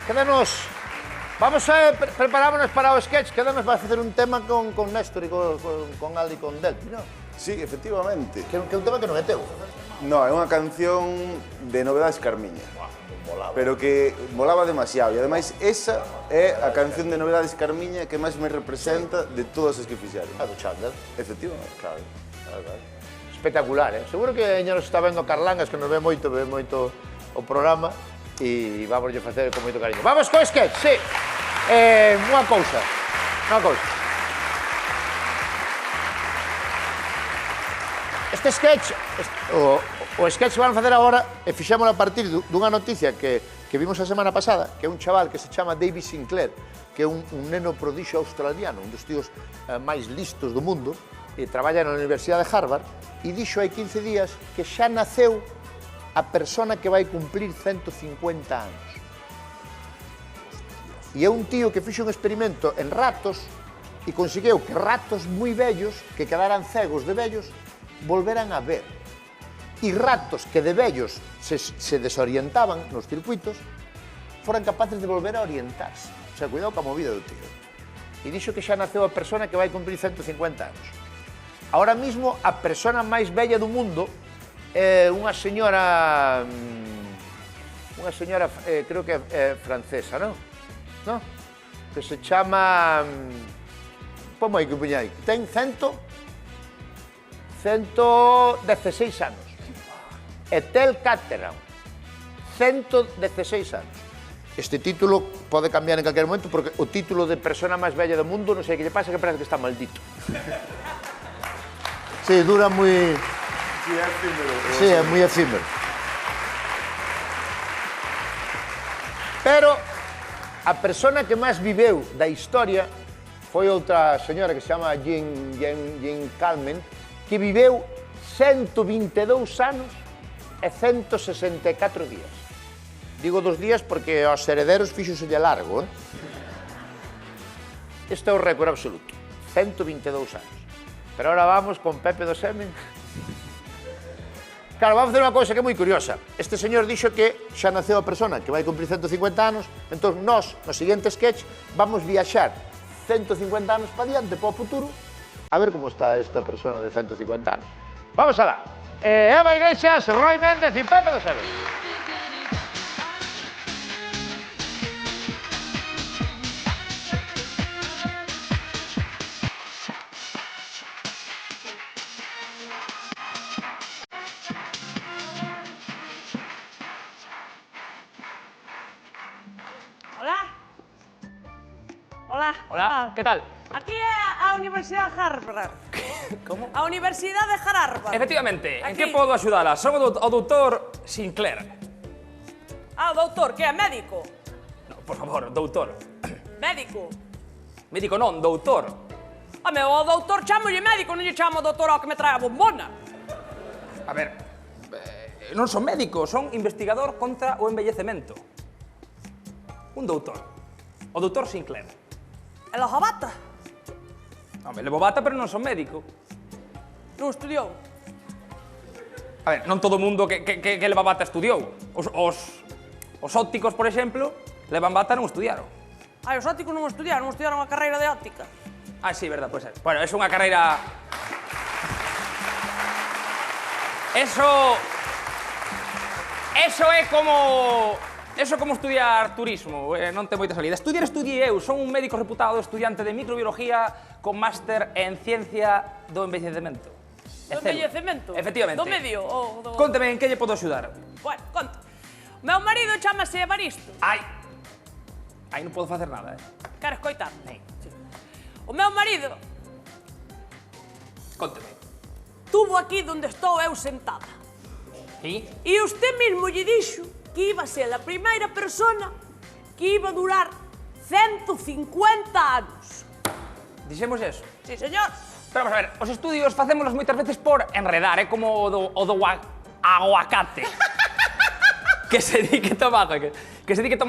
Quédanos... Vamos a preparámonos para o sketch, quédanos para facer un tema con Néstor e con Aldi e con Delpi, non? Sí, efectivamente. Que é un tema que non é teu. No, é unha canción de Novedades Carmiña. Pero que molaba demasiado. E ademais, esa é a canción de Novedades Carmiña que máis me representa de todas as que fixeron. A do Chandler. Efectivamente. Claro. Espectacular, eh? Seguro que ainda nos está vendo Carlangas, que nos ve moito o programa, e vamos a facer con moito cariño. Vamos co sketch, sí. Unha cousa. Este sketch, o sketch que van a facer agora, e fixémolo a partir dunha noticia que vimos a semana pasada, que é un chaval que se chama David Sinclair, que é un neno prodixio australiano, un dos tíos máis listos do mundo, e traballa na Universidade de Harvard, e dixo hai 15 días que xa naceu a persona que vai cumplir 150 anos. E é un tío que fixe un experimento en ratos e conseguiu que ratos moi vellos, que quedaran cegos de vellos, volveran a ver. E ratos que de vellos se desorientaban nos circuitos, foran capaces de volver a orientarse. O sea, cuidado ca movida do tío. E dixo que xa naceu a persona que vai cumplir 150 anos. Ahora mismo, a persona máis bella do mundo é unha señora, creo que é francesa, non? No? Que se chama... Como hai que puñar aí? Ten 116 anos. Ethel Catterall, 116 anos. Este título pode cambiar en calquer momento porque o título de persona máis bella do mundo non sei que lle pasa, que parece que está maldito. Sí, dura moi... Sí, é efímero. Sí, é moi efímero. Pero a persona que máis viveu da historia foi outra señora que se chama Jean Calment, que viveu 122 anos e 164 días. Digo 2 días porque aos herederos fíxoselle largo, Este é o récord absoluto, 122 anos. Pero ahora vamos con Pepe do Semen. Claro, vamos a facer unha cousa que é moi curiosa. Este señor dixo que xa naceu a persona que vai cumprir 150 anos, entón nós, no seguinte sketch, vamos viaxar 150 anos para diante, para o futuro, a ver como está esta persona de 150 anos. Vamos alá. Eva Iglesias, Roy Méndez e Pepe do Semen. Hola, ¿qué tal? Aquí é a Universidade de Harvard. ¿Cómo? A Universidade de Harvard. Efectivamente, ¿en Aquí. qué puedo ayudarla? Son o doutor Sinclair. Ah, o doutor, que é médico? No, por favor, doutor. Médico. Médico non, doutor. Home, o doutor chamolle médico, non lle chamo doutor ao que me trae a bombona. A ver, non son médico, son investigador contra o envellecemento. Un doutor. O doutor Sinclair. E la jabata? Home, levo bata, pero non son médico. Non estudiou. A ver, non todo mundo que leva bata estudiou. Os ópticos, por exemplo, levan bata e non estudiaron. Ai, os ópticos non estudiaron a carreira de óptica. Ah, sí, verdad, pois é. Bueno, é unha carreira... Eso é como... Eso é como estudiar turismo, non ten moita salida. Estudiei eu, son un médico reputado estudiante de microbiología con máster en ciencia do envellecemento. Do envellecemento? Efectivamente. Do medio? Conteme, en que lle podo axudar? Bueno, conta. O meu marido chamase Evaristo. Ai, non podo facer nada, Queres coitar? Sí. O meu marido Conteme. tuvo aquí donde estou eu sentada. E? E usted mismo lle dixo que iba a ser a primeira persona que iba a durar 150 anos. Dixemos eso? Sí, señor. Pero vamos a ver, os estudios facémolos moitas veces por enredar, como o do aguacate. Que se di que tomar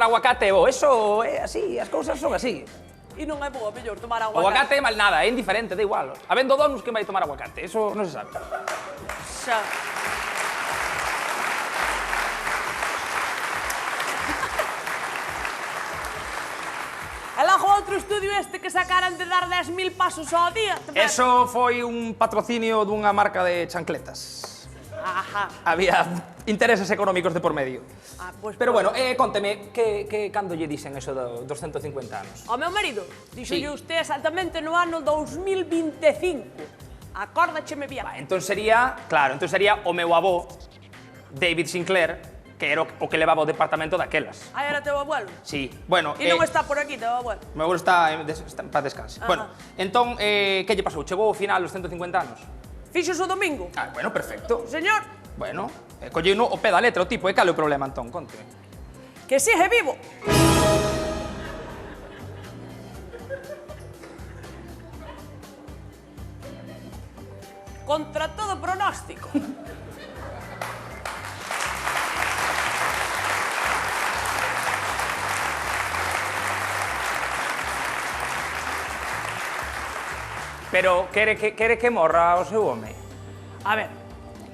aguacate é bo. Eso é así, as cousas son así. E non é boa, mellor, tomar O aguacate. aguacate é mal nada, é indiferente, da igual. Habendo donos, quen vai tomar aguacate? Eso non se sabe. Xa. outro estudio este que sacaran de dar 10.000 pasos ao día? Eso foi un patrocinio dunha marca de chancletas. Ajá. Había intereses económicos de por medio. Pues Pero bueno, conteme, que cando lle dixen eso dos 150 anos? Ao meu marido, dixolle Sí. usted exactamente no ano 2025. Acórdacheme bien. Entón sería, claro, o meu avó, David Sinclair, que era o que levaba o departamento daquelas. Aí era teu abuelo. Sí, bueno... E non está por aquí teu abuelo. Meu abuelo está en paz descanse. Bueno, entón, que lle pasou? Chegou ao final os 150 anos? Fixos o domingo. Bueno, perfecto. Señor, Bueno, colleu o pé da letra o tipo, e cal é o problema, entón? Conte. que sigue vivo. Contra todo pronóstico. Pero quere que morra o seu home? A ver,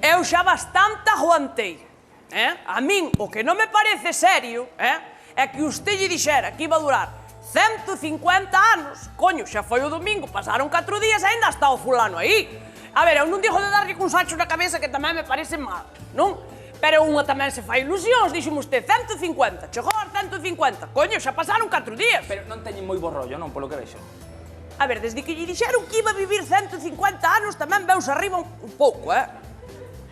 eu xa bastante aguantei. A min o que non me parece serio é que usted lle dixera que iba a durar 150 anos. Coño, xa foi o domingo, pasaron 4 días e ainda está o fulano aí. A ver, eu non digo de darlle cun sacho na cabeza que tamén me parece mal, non? Pero unha tamén se fai ilusións, dixeme usted 150, chegou aos 150. Coño, xa pasaron 4 días. Pero non teñen moi bo rollo, non, polo que vexo. A ver, desde que lle dixeron que iba a vivir 150 anos tamén veuse arriba un pouco,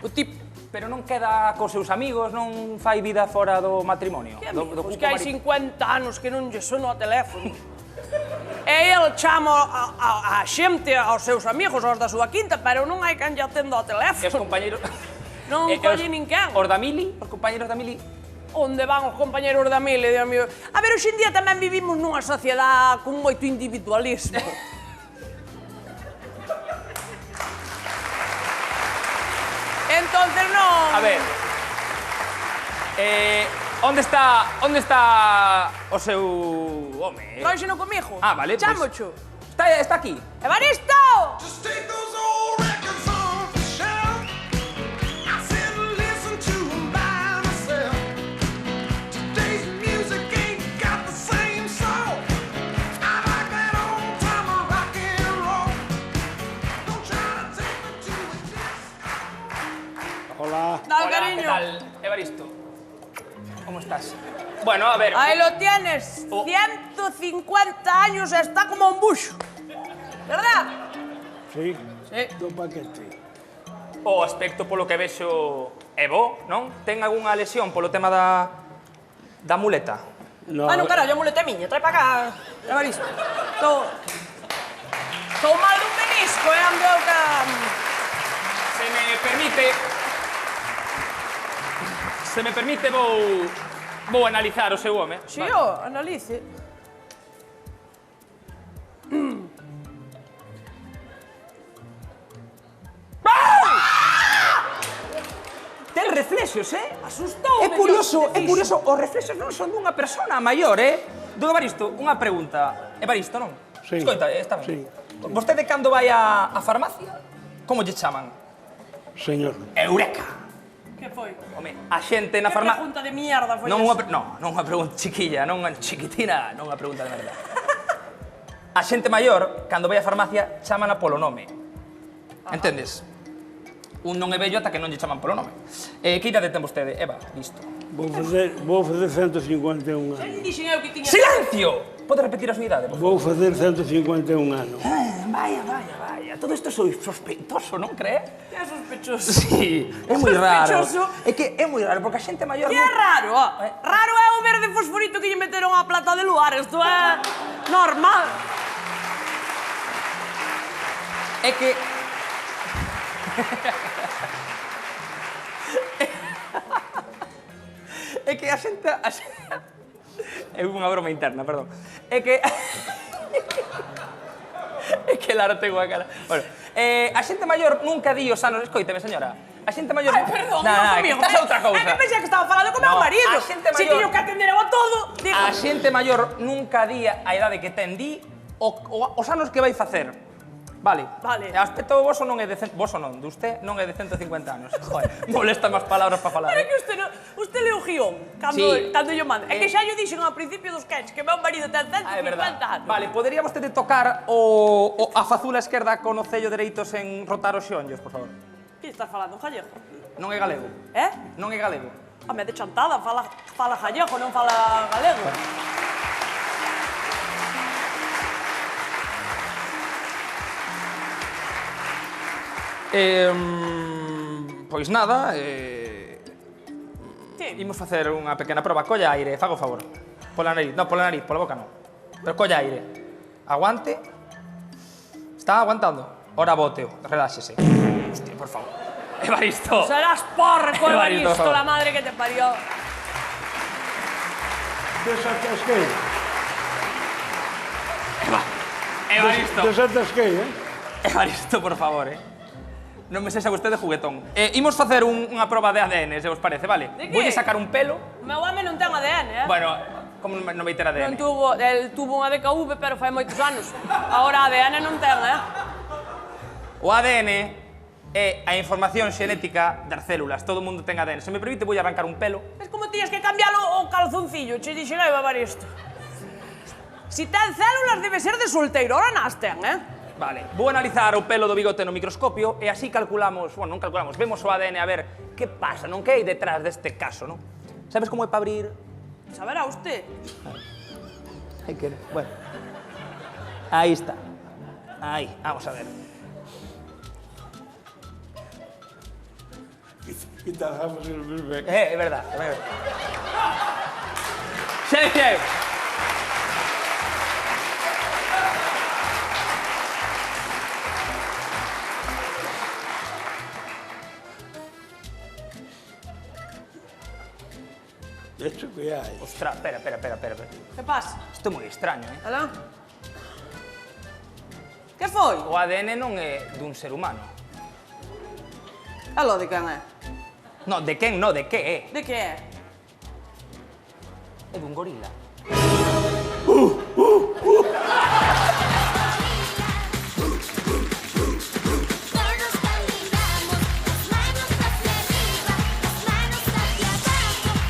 O tipo... Pero non queda cos seus amigos, non fai vida fora do matrimonio? Que do amigos, grupo que hai 50 anos que non lle sono ao teléfono. E el chama a xente, aos seus amigos, aos da súa quinta, pero non hai quen lle atendo ao E os teléfono. compañeros... Non colle nin quen. Os da mili? Os compañeros da mili? Onde van os compañeros da mile, Dios mío? A ver, hoxe en día tamén vivimos nunha sociedade con moito individualismo. Entonces non... A ver... Onde está o seu home? Tróixeno comigo. Ah, vale, pois... Chámocho. Está aquí. Evaristo! Just take those old records off the shelf. I sit and listen to 'em by myself. Today's music ain't got the same soul. I like that old time of rock and roll. Don't try to take me to a disco. Hola. Dal, Hola, cariño. ¿qué tal? Evaristo. ¿Cómo estás? Bueno, a ver... Ahí lo tienes. Oh. 150 años e está como un buxo. ¿Verdad? Sí, Sí. do paquete. O aspecto polo que vexo é bo, non? Ten algunha lesión polo tema da muleta? No, Ah, no, carallo, a muleta é miña. Trae para acá, Evaristo. Estou mal dun menisco, ando que... Se me permite, vou analizar o seu home. Si, Vale. analice. Ten reflexos, Asustou. É curioso, os reflexos non son dunha persona maior, Don Evaristo, unha pregunta. Evaristo, non? Sí. Escoita, está Sí. ben. Vostede cando vai á farmacia, como lle chaman? señor. Eureka! Que foi? Home, a xente na Que farmacia... pregunta de mierda foi Non esa? non unha pregunta chiquilla, non unha chiquitina, non unha pregunta de merda. A xente maior, cando vai á farmacia, chámana polo nome. Entendes? Un non é vello ata que non lle chaman polo nome. Que idade ten vostede? Eva, listo. Vou facer 151 anos. Dixen eu que tiña... Silencio! Pode repetir a súa idade, por favor? Vou facer 151 anos. Vaya. Todo isto soy sospeitoso, non cree? Que é sospechoso. Sí, é moi raro. Sospechoso. É que é moi raro, porque a xente maior... Que é raro, Raro é o verde fosforito que lle meteron á plata de luar. Isto é normal. É que... É que a xente... É unha broma interna, perdón. É que... É que Lara tengo a cara... Bueno, a xente maior nunca di os anos... Escoíteme, señora. A xente maior... Ai, perdón, Nah, comigo. que estás a outra cousa. É que pensei que estaba falando con meu No, marido. a xente Se maior- tiño que atender eu a todo, digo... A xente maior nunca di a idade que ten, di os anos que vai facer. Vale. Vale. E aspecto voso non é de... Voso non, de usted non é de 150 anos. Joder, molesta máis palabras para falar. Pero é que usted leu o guión cando yo mando. É que xa yo dixen ao principio dos sketch que meu marido ten 150 anos. Vale, podería vostede tocar a fazula esquerda con o cello dereito sen rotar os xonllos, por favor? Que estás falando, gallego? Non é galego. Non é galego. Home, de chantada, fala gallego, non fala galego. Pois nada, Sí. imos facer unha pequena proba. Colla aire, faga o favor. Pola nariz, pola boca non. Pero colla aire. Aguante. Está aguantando. Ora boteo, reláxese. Hostia, por favor. Evaristo. Serás porco, Evaristo, Evaristo, la madre que te parió. Desatasquei. Evaristo. Desatasquei, Evaristo, por favor, Non me sexa vostede juguetón. Imos facer unha proba de ADN, se vos parece, vale? De que? Voulle sacar un pelo. O meu home non ten ADN, Bueno, como non vai ter ADN? El tuvo unha DKV, pero fai moitos anos. Agora ADN non ten, O ADN é a información xenética das células. Todo o mundo ten ADN. Se me permite, vou arrancar un pelo. Es como tías que cambialo o calzoncillo, che dixen aí, babar isto. Si ten células, debe ser de solteiro, ahora nas ten, Vale, vou analizar o pelo do bigote no microscopio e así calculamos, bueno, non calculamos, vemos o ADN a ver que pasa, non que hai detrás deste caso, non? Sabes como é para abrir? Saberá usted. Hai que, bueno. Aí está. Aí, vamos a ver. Quitamos el bebé. É verdad, é verdad. Xefe! Esto que hai. Ostras, espera. Que pasa? Isto é moi extraño, Alá? Que foi? O ADN non é dun ser humano. Aló, de quen é? No, de quen no, de que é? De que é? É dun gorila.